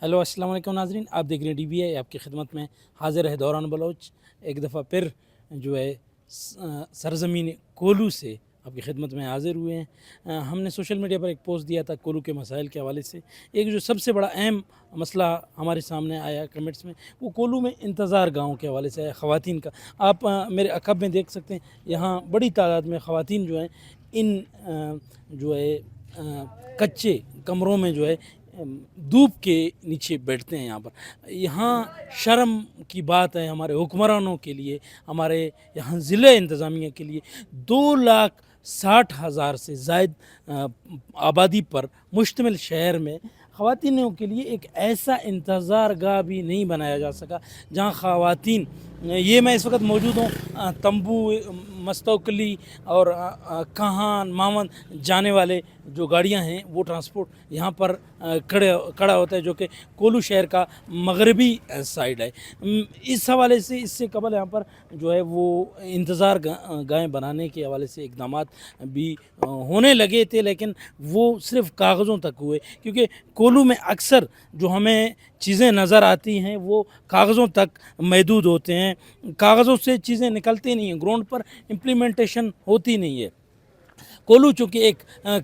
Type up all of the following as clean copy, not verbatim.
Hello अस्सलाम वालेकुम नाज़रीन, आप देख रहे हैं DBI आपकी खिदमत में हाज़िर है दौरान बलोच। एक दफ़ा फिर जो है सरज़मीन कोलू से आपकी खिदमत में हाज़िर हुए हैं। हमने सोशल मीडिया पर एक पोस्ट दिया था कोलू के मसाइल के हवाले से। एक जो सबसे बड़ा अहम मसला हमारे सामने आया कमेंट्स में, वो कोलू में इंतज़ार गाहों के हवाले से आया, ख़वातीन का। आप मेरे अक़ब में देख सकते हैं, यहाँ बड़ी तादाद में ख़वातीन जो हैं इन जो है कच्चे कमरों में जो है धूप के नीचे बैठते हैं। यहाँ शर्म की बात है हमारे हुक्मरानों के लिए, हमारे यहाँ ज़िले इंतज़ामिया के लिए। 2,60,000 से ज़ायद आबादी पर मुश्तमिल शहर में ख़वातीनों के लिए एक ऐसा इंतज़ार गाह भी नहीं बनाया जा सका जहाँ ख़वातीन, ये मैं इस वक्त मौजूद हूँ तंबू, मस्तौकली और कहान मावन जाने वाले जो गाड़ियाँ हैं वो ट्रांसपोर्ट यहाँ पर खड़ा होता है, जो कि कोलू शहर का मगरबी साइड है। इस हवाले से इससे कबल यहाँ पर जो है वो इंतज़ार गाहें बनाने के हवाले से इक़दामात भी होने लगे थे, लेकिन वो सिर्फ़ कागज़ों तक हुए, क्योंकि कोलू में अक्सर जो हमें चीज़ें नज़र आती हैं वो कागज़ों तक महदूद होते हैं। कागज़ों से चीज़ें निकलती नहीं हैं, ग्राउंड पर इम्प्लीमेंटेशन होती नहीं है। कोलू चूँकि एक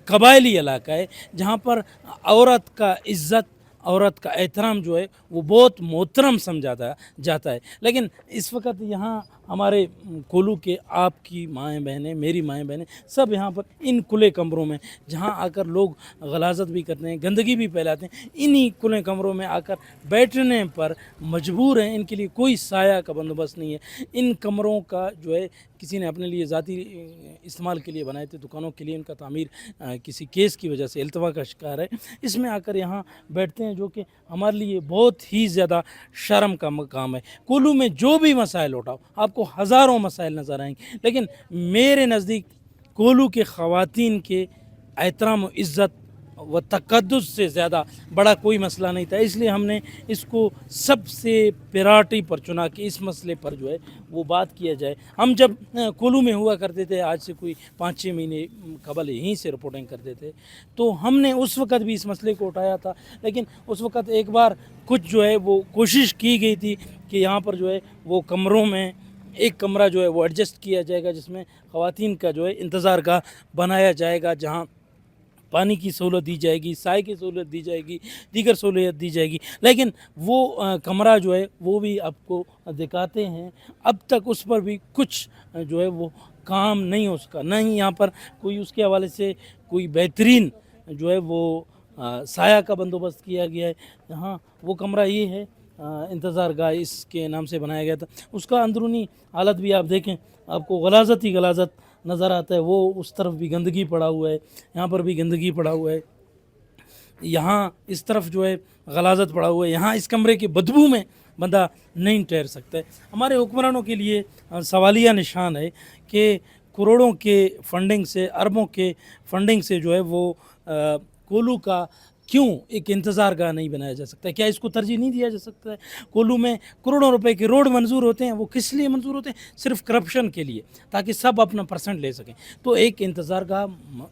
कबायली इलाका है जहाँ पर औरत का इज़्ज़त, औरत का एहतराम जो है वो बहुत मोहतरम समझा जाता है। लेकिन इस वक्त यहाँ हमारे कोलू के आपकी माएँ बहनें, मेरी माएँ बहनें सब यहाँ पर इन खुले कमरों में जहाँ आकर लोग गलाज़त भी करते हैं, गंदगी भी फैलाते हैं, इन्हीं खुले कमरों में आकर बैठने पर मजबूर हैं। इनके लिए कोई साया का बंदोबस्त नहीं है। इन कमरों का जो है किसी ने अपने लिए ज़ाती इस्तेमाल के लिए बनाए थे, दुकानों के लिए, उनका तामीर किसी केस की वजह से इल्तवा का शिकार है। इसमें आकर यहाँ बैठते हैं, जो कि हमारे लिए बहुत ही ज़्यादा शर्म का मकाम है। कोलू में जो भी मसाइल उठाओ आपको हज़ारों मसाइल नज़र आएंगे, लेकिन मेरे नज़दीक कोलू के ख़वातीन के एहतराम व इज़्ज़त व तक़द्दुस से ज़्यादा बड़ा कोई मसला नहीं था। इसलिए हमने इसको सबसे प्रायोरिटी पर चुना कि इस मसले पर जो है वो बात किया जाए। हम जब कोलू में हुआ करते थे, आज से कोई 5-6 महीने कबल यहीं से रिपोर्टिंग करते थे, तो हमने उस वक़्त भी इस मसले को उठाया था। लेकिन उस वक़्त एक बार कुछ जो है वो कोशिश की गई थी कि यहाँ पर जो है वो कमरों में एक कमरा जो है वो एडजस्ट किया जाएगा, जिसमें ख़वातीन का जो है इंतज़ार गाह बनाया जाएगा, जहाँ पानी की सहूलत दी जाएगी, साए की सहूलत दी जाएगी, दीगर सहूलियत दी जाएगी। लेकिन वो कमरा जो है वो भी आपको दिखाते हैं, अब तक उस पर भी कुछ जो है वो काम नहीं हो सका, ना ही यहाँ पर कोई उसके हवाले से कोई बेहतरीन जो है वो साया का बंदोबस्त किया गया है। यहाँ वो कमरा ये है, इंतज़ार गाह इसके नाम से बनाया गया था। उसका अंदरूनी हालत भी आप देखें, आपको गलाज़त ही गलाज़त नज़र आता है। वो उस तरफ भी गंदगी पड़ा हुआ है, यहाँ पर भी गंदगी पड़ा हुआ है, यहाँ इस तरफ जो है गलाज़त पड़ा हुआ है। यहाँ इस कमरे की बदबू में बंदा नहीं ठहर सकता है। हमारे हुक्मरानों के लिए सवालिया निशान है कि करोड़ों के फंडिंग से, अरबों के फंडिंग से जो है वो कोलू का क्यों एक इंतज़ार गाह नहीं बनाया जा सकता है? क्या इसको तरजीह नहीं दिया जा सकता है? कोलू में करोड़ों रुपए के रोड मंजूर होते हैं, वो किस लिए मंजूर होते हैं? सिर्फ करप्शन के लिए, ताकि सब अपना परसेंट ले सकें। तो एक इंतज़ार गाह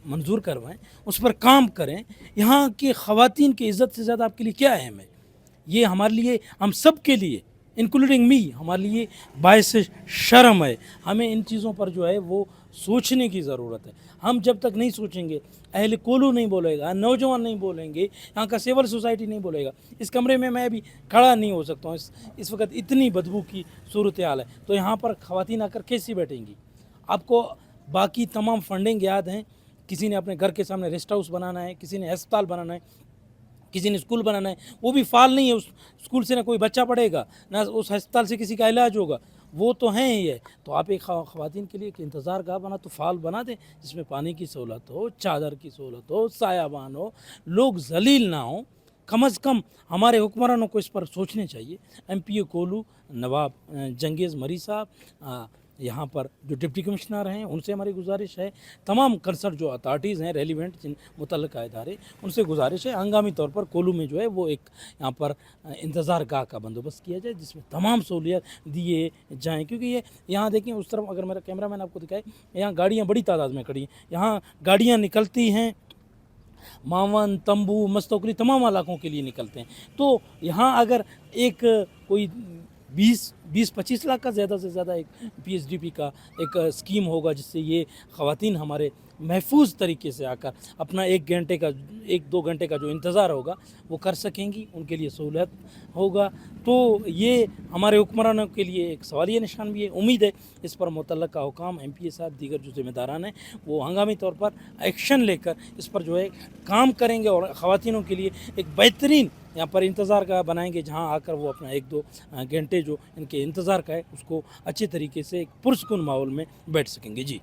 मंजूर करवाएं, उस पर काम करें। यहाँ की ख़वातीन की इज़्ज़त से ज़्यादा आपके लिए क्या अहम है? ये हमारे लिए, हम सब के लिए, इंक्लूडिंग मी, हमारे लिए बायस शर्म है। हमें इन चीज़ों पर जो है वो सोचने की ज़रूरत है। हम जब तक नहीं सोचेंगे, अहले कोलू नहीं बोलेगा, नौजवान नहीं बोलेंगे, यहाँ का सिविल सोसाइटी नहीं बोलेगा, इस कमरे में मैं भी खड़ा नहीं हो सकता हूँ। इस वक्त इतनी बदबू की सूरत हाल है, तो यहाँ पर ख़वातीन आकर कैसी बैठेंगी? आपको बाकी तमाम फंडिंग याद हैं, किसी ने अपने घर के सामने रेस्ट हाउस बनाना है, किसी ने अस्पताल बनाना है, किसी ने स्कूल बनाना है, वो भी फाल नहीं है। उस स्कूल से ना कोई बच्चा पढ़ेगा, ना उस अस्पताल से किसी का इलाज होगा, वो तो हैं ही है। तो आप एक ख़वातीन के लिए एक इंतज़ार गाह बना तो फाल बना दें, जिसमें पानी की सहूलत हो, चादर की सहूलत हो, सायाबान हो, लोग जलील ना हो। कम अज़ कम हमारे हुक्मरानों को इस पर सोचने चाहिए। MPA कोलू नवाब जंगेज़ मरी साहब, यहाँ पर जो डिप्टी कमिश्नर हैं, उनसे हमारी गुजारिश है, तमाम कंसर्न जो अथॉरिटीज़ हैं, रेलिवेंट जिन मुतल्लिक़ा इदारे, उनसे गुजारिश है हंगामी तौर पर कोलू में जो है वो एक यहाँ पर इंतज़ार गाह का बंदोबस्त किया जाए, जिसमें तमाम सहूलियत दिए जाएँ। क्योंकि ये यहाँ देखें, उस तरफ अगर मेरा कैमरा मैन आपको दिखाए, यहाँ गाड़ियाँ बड़ी तादाद में खड़ी हैं, यहाँ गाड़ियाँ निकलती हैं मावन, तंबू, मस्तोकली तमाम इलाकों के लिए निकलते हैं। तो यहाँ अगर एक कोई 20-25 लाख का ज़्यादा से ज़्यादा एक पीएचडीपी का एक स्कीम होगा, जिससे ये ख़वातीन हमारे महफूज तरीके से आकर अपना 1-2 घंटे का जो इंतज़ार होगा वो कर सकेंगी, उनके लिए सहूलत होगा। तो ये हमारे हुक्मरानों के लिए एक सवालिया निशान भी है। उम्मीद है इस पर मुतल्लका हुकाम, एमपीए साहब, दीगर जो ज़िम्मेदारान हैं वो हंगामी तौर पर एक्शन लेकर इस पर जो है काम करेंगे और ख़वातीनों के लिए एक बेहतरीन यहाँ पर इंतज़ार गाह बनाएंगे, जहाँ आकर वो अपना 1-2 घंटे जो इनके इंतज़ार का है उसको अच्छे तरीके से एक पुरसुकून माहौल में बैठ सकेंगे। जी।